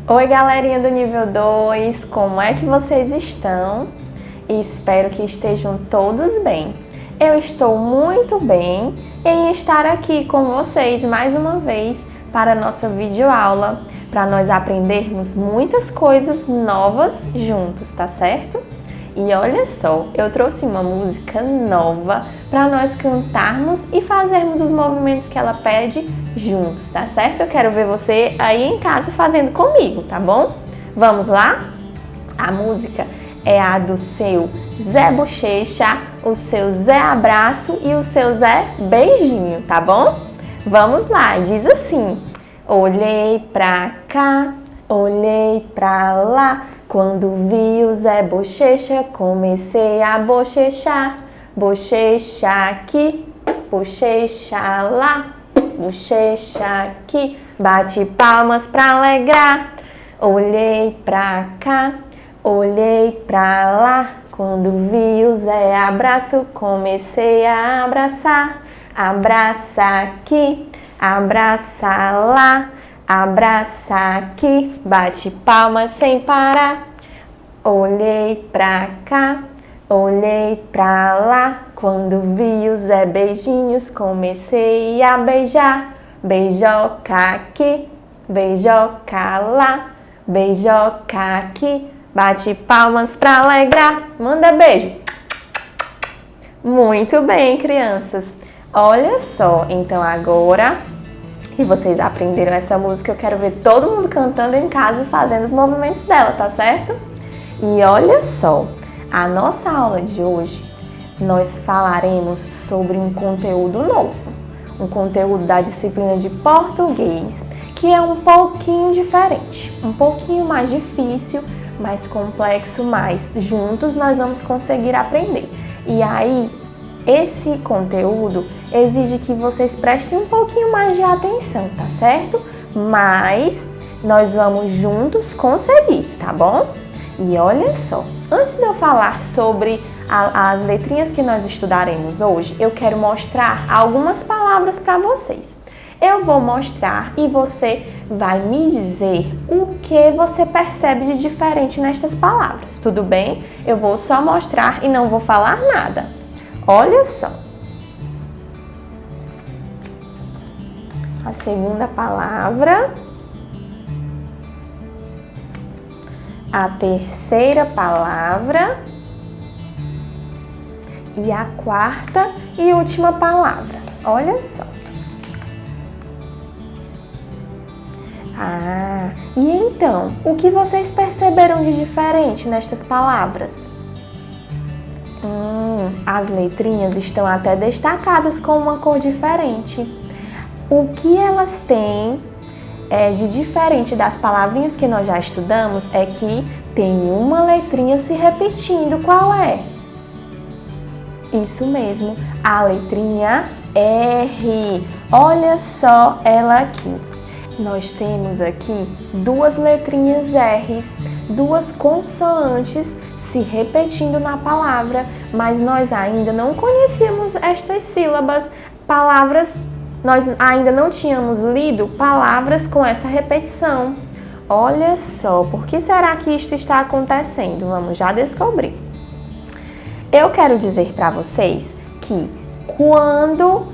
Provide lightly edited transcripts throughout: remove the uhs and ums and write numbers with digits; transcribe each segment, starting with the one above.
Oi, galerinha do nível 2, como é que vocês estão? Espero que estejam todos bem. Eu estou muito bem em estar aqui com vocês mais uma vez para a nossa videoaula, para nós aprendermos muitas coisas novas juntos, tá certo? E olha só, eu trouxe uma música nova para nós cantarmos e fazermos os movimentos que ela pede juntos, tá certo? Eu quero ver você aí em casa fazendo comigo, tá bom? Vamos lá? A música é a do seu Zé Bochecha, o seu Zé Abraço e o seu Zé Beijinho, tá bom? Vamos lá, diz assim: olhei pra cá, olhei pra lá, quando vi o Zé Bochecha, comecei a bochechar. Bochecha aqui, bochecha lá, bochecha aqui, bate palmas pra alegrar. Olhei pra cá, olhei pra lá, quando vi o Zé Abraço, comecei a abraçar. Abraça aqui, abraça lá, abraça aqui, bate palmas sem parar. Olhei pra cá, olhei pra lá, quando vi o Zé Beijinhos, comecei a beijar. Beijoca aqui, beijoca lá, beijoca aqui, bate palmas pra alegrar. Manda beijo. Muito bem, crianças. Olha só, então agora que vocês aprenderam essa música, eu quero ver todo mundo cantando em casa e fazendo os movimentos dela, tá certo? E olha só, a nossa aula de hoje nós falaremos sobre um conteúdo novo, um conteúdo da disciplina de português, que é um pouquinho diferente, um pouquinho mais difícil, mais complexo, mas juntos nós vamos conseguir aprender. E aí, esse conteúdo exige que vocês prestem um pouquinho mais de atenção, tá certo? Mas nós vamos juntos conseguir, tá bom? E olha só, antes de eu falar sobre as letrinhas que nós estudaremos hoje, eu quero mostrar algumas palavras para vocês. Eu vou mostrar e você vai me dizer o que você percebe de diferente nestas palavras, tudo bem? Eu vou só mostrar e não vou falar nada. Olha só. A segunda palavra. A terceira palavra. E a quarta e última palavra. Olha só. E então, o que vocês perceberam de diferente nestas palavras? As letrinhas estão até destacadas com uma cor diferente. O que elas têm de diferente das palavrinhas que nós já estudamos é que tem uma letrinha se repetindo. Qual é? Isso mesmo, a letrinha R. Olha só ela aqui. Nós temos aqui duas letrinhas R's, duas consoantes se repetindo na palavra, mas nós ainda não conhecíamos estas sílabas, nós ainda não tínhamos lido palavras com essa repetição. Olha só, por que será que isto está acontecendo? Vamos já descobrir. Eu quero dizer para vocês que quando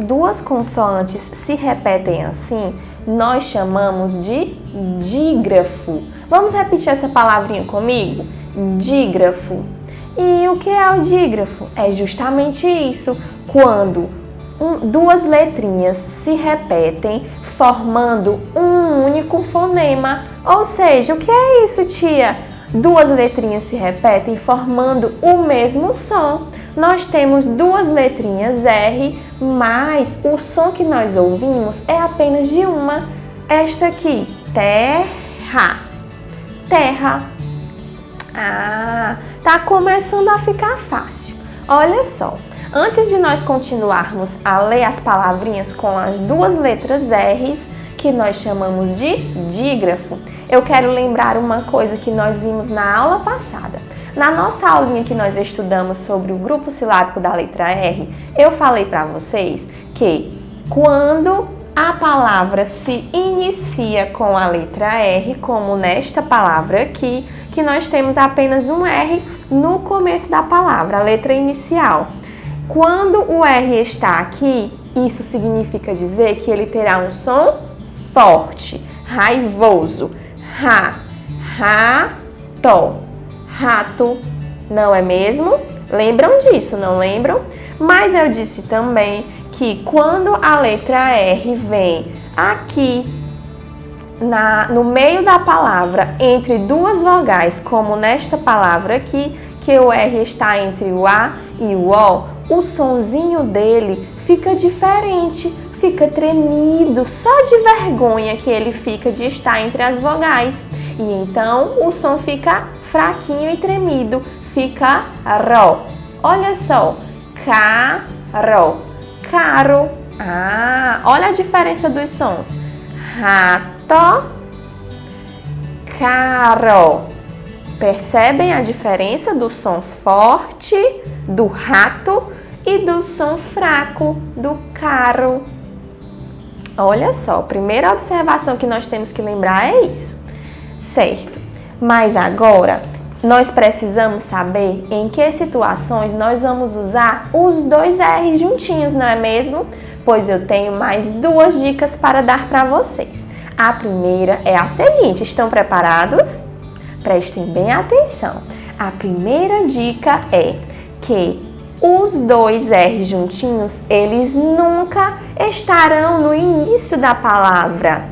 duas consoantes se repetem assim, nós chamamos de dígrafo. Vamos repetir essa palavrinha comigo? Dígrafo. E o que é o dígrafo? É justamente isso, quando duas letrinhas se repetem formando um único fonema. Ou seja, o que é isso, tia? Duas letrinhas se repetem formando o mesmo som. Nós temos duas letrinhas R, mas o som que nós ouvimos é apenas de uma. Esta aqui, terra. Terra. Tá começando a ficar fácil. Olha só, antes de nós continuarmos a ler as palavrinhas com as duas letras R's, que nós chamamos de dígrafo, eu quero lembrar uma coisa que nós vimos na aula passada. Na nossa aulinha que nós estudamos sobre o grupo silábico da letra R, eu falei para vocês que quando a palavra se inicia com a letra R, como nesta palavra aqui, que nós temos apenas um R no começo da palavra, a letra inicial. Quando o R está aqui, isso significa dizer que ele terá um som forte, raivoso. Rato, rato, não é mesmo? Lembram disso, não lembram? Mas eu disse também que quando a letra R vem aqui no meio da palavra, entre duas vogais, como nesta palavra aqui, que o R está entre o A e o O sonzinho dele fica diferente, fica tremido, só de vergonha que ele fica de estar entre as vogais. E então o som fica fraquinho e tremido, fica ro. Olha só, caro, caro. Ah, olha a diferença dos sons. Rato, caro. Percebem a diferença do som forte do rato e do som fraco do caro? Olha só, a primeira observação que nós temos que lembrar é isso, certo? Mas agora, nós precisamos saber em que situações nós vamos usar os dois R's juntinhos, não é mesmo? Pois eu tenho mais duas dicas para dar para vocês. A primeira é a seguinte, estão preparados? Prestem bem atenção. A primeira dica é que os dois R's juntinhos, eles nunca estarão no início da palavra.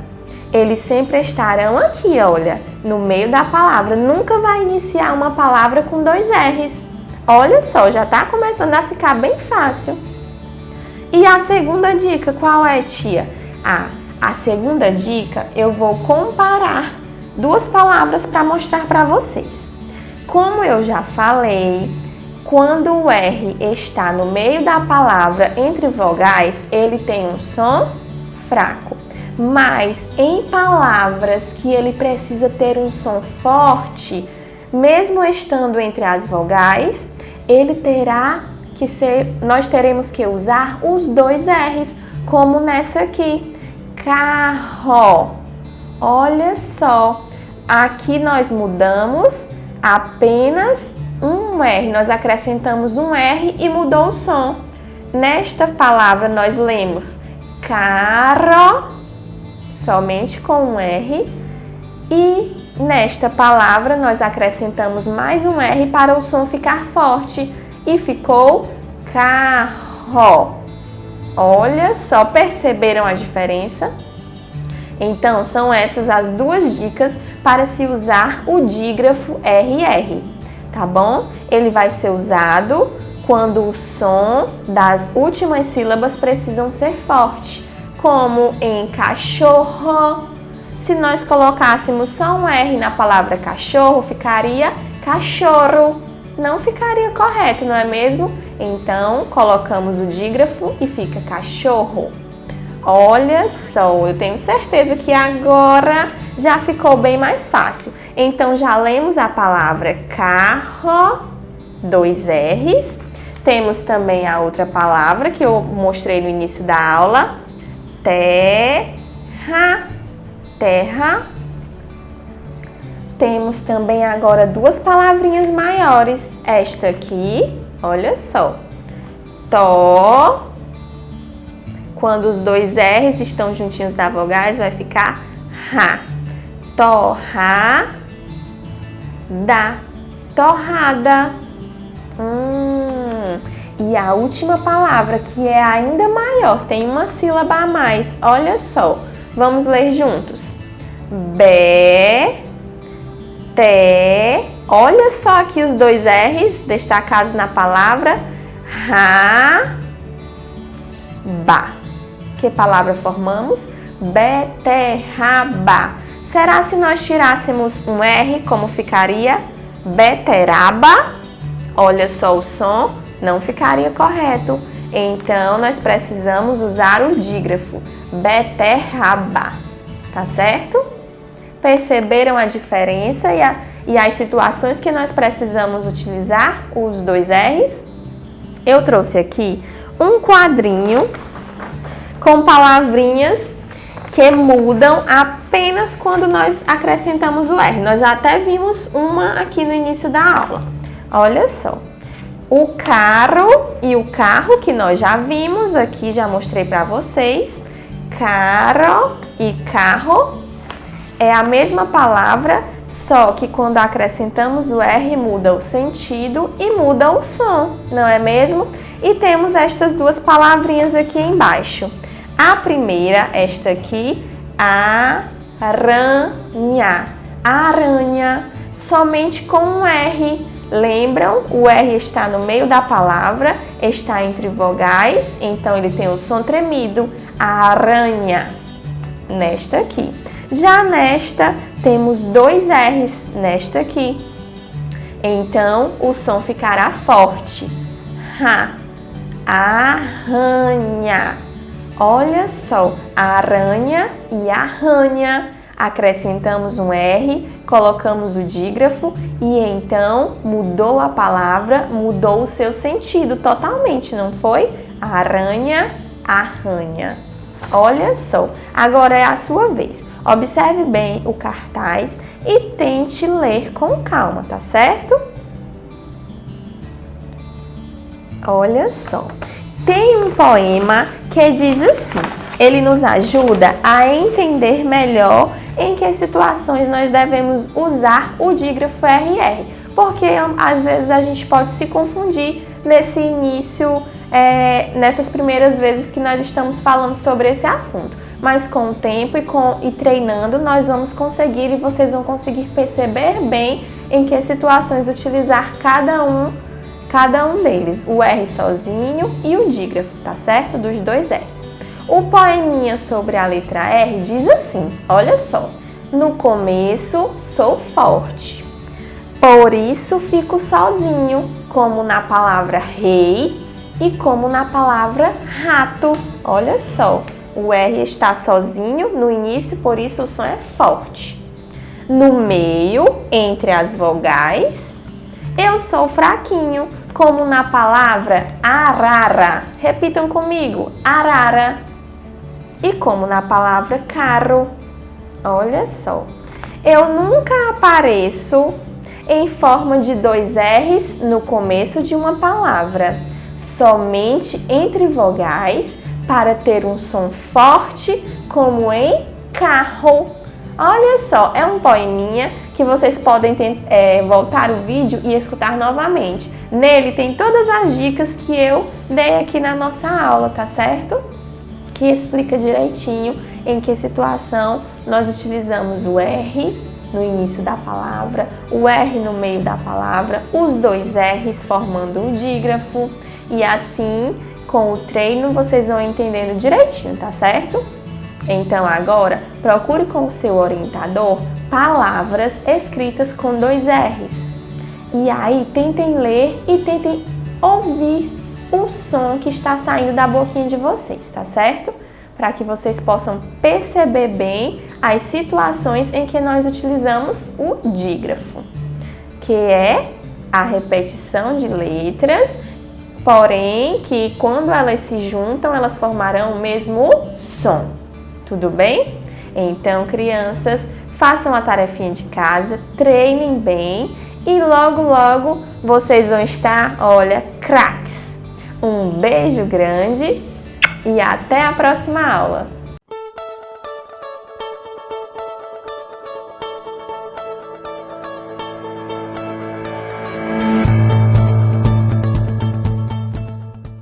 Eles sempre estarão aqui, olha, no meio da palavra. Nunca vai iniciar uma palavra com dois R's. Olha só, já está começando a ficar bem fácil. E a segunda dica, qual é, tia? A segunda dica, eu vou comparar duas palavras para mostrar para vocês. Como eu já falei, quando o R está no meio da palavra entre vogais, ele tem um som fraco. Mas em palavras que ele precisa ter um som forte, mesmo estando entre as vogais, nós teremos que usar os dois R's, como nessa aqui, carro. Olha só, aqui nós mudamos apenas um R, nós acrescentamos um R e mudou o som. Nesta palavra nós lemos carro, somente com um R, e nesta palavra nós acrescentamos mais um R para o som ficar forte e ficou carro. Olha só, perceberam a diferença? Então, são essas as duas dicas para se usar o dígrafo RR, tá bom? Ele vai ser usado quando o som das últimas sílabas precisam ser forte, como em cachorro. Se nós colocássemos só um R na palavra cachorro, ficaria cachorro. Não ficaria correto, não é mesmo? Então, colocamos o dígrafo e fica cachorro. Olha só, eu tenho certeza que agora já ficou bem mais fácil. Então, já lemos a palavra carro, dois R's. Temos também a outra palavra que eu mostrei no início da aula, terra, terra. Temos também agora duas palavrinhas maiores. Esta aqui, olha só, to. Quando os dois R's estão juntinhos na vogais, vai ficar ra. Torrada, torrada. E a última palavra, que é ainda maior, tem uma sílaba a mais. Olha só, vamos ler juntos. Be, te. Olha só aqui os dois R's destacados na palavra ra, ba. Que palavra formamos? Beterraba. Será se nós tirássemos um R, como ficaria? Beteraba. Olha só o som, não ficaria correto. Então, nós precisamos usar o dígrafo. Beterraba. Tá certo? Perceberam a diferença e as situações que nós precisamos utilizar os dois R's? Eu trouxe aqui um quadrinho com palavrinhas que mudam apenas quando nós acrescentamos o R. Nós já até vimos uma aqui no início da aula. Olha só. O carro e o carro, que nós já vimos aqui, já mostrei para vocês. Carro e carro é a mesma palavra, só que quando acrescentamos o R muda o sentido e muda o som, não é mesmo? E temos estas duas palavrinhas aqui embaixo. A primeira, esta aqui, aranha. Aranha, somente com um R. Lembram? O R está no meio da palavra, está entre vogais, então ele tem o som tremido. Aranha. Nesta aqui. Já nesta, temos dois R's nesta aqui. Então, o som ficará forte. Ra. Arranha. Olha só, aranha e arranha. Acrescentamos um R, colocamos o dígrafo e então mudou a palavra, mudou o seu sentido totalmente, não foi? Aranha, arranha. Olha só, agora é a sua vez. Observe bem o cartaz e tente ler com calma, tá certo? Olha só. Tem um poema que diz assim, ele nos ajuda a entender melhor em que situações nós devemos usar o dígrafo RR, porque às vezes a gente pode se confundir nesse início, nessas primeiras vezes que nós estamos falando sobre esse assunto. Mas com o tempo e treinando, nós vamos conseguir e vocês vão conseguir perceber bem em que situações utilizar cada um deles, o R sozinho e o dígrafo, tá certo? Dos dois R's. O poeminha sobre a letra R diz assim, olha só. No começo sou forte, por isso fico sozinho, como na palavra rei e como na palavra rato. Olha só, o R está sozinho no início, por isso o som é forte. No meio, entre as vogais, eu sou fraquinho, como na palavra arara. Repitam comigo, arara. E como na palavra carro. Olha só. Eu nunca apareço em forma de dois R's no começo de uma palavra, somente entre vogais para ter um som forte, como em carro. Olha só, é um poeminha que vocês podem voltar o vídeo e escutar novamente. Nele tem todas as dicas que eu dei aqui na nossa aula, tá certo? Que explica direitinho em que situação nós utilizamos o R no início da palavra, o R no meio da palavra, os dois R's formando o dígrafo e assim, com o treino, vocês vão entendendo direitinho, tá certo? Então agora, procure com o seu orientador palavras escritas com dois R's. E aí, tentem ler e tentem ouvir o som que está saindo da boquinha de vocês, tá certo? Para que vocês possam perceber bem as situações em que nós utilizamos o dígrafo, que é a repetição de letras, porém que quando elas se juntam, elas formarão o mesmo som. Tudo bem? Então, crianças, façam a tarefinha de casa, treinem bem e logo, logo vocês vão estar, olha, craques. Um beijo grande e até a próxima aula!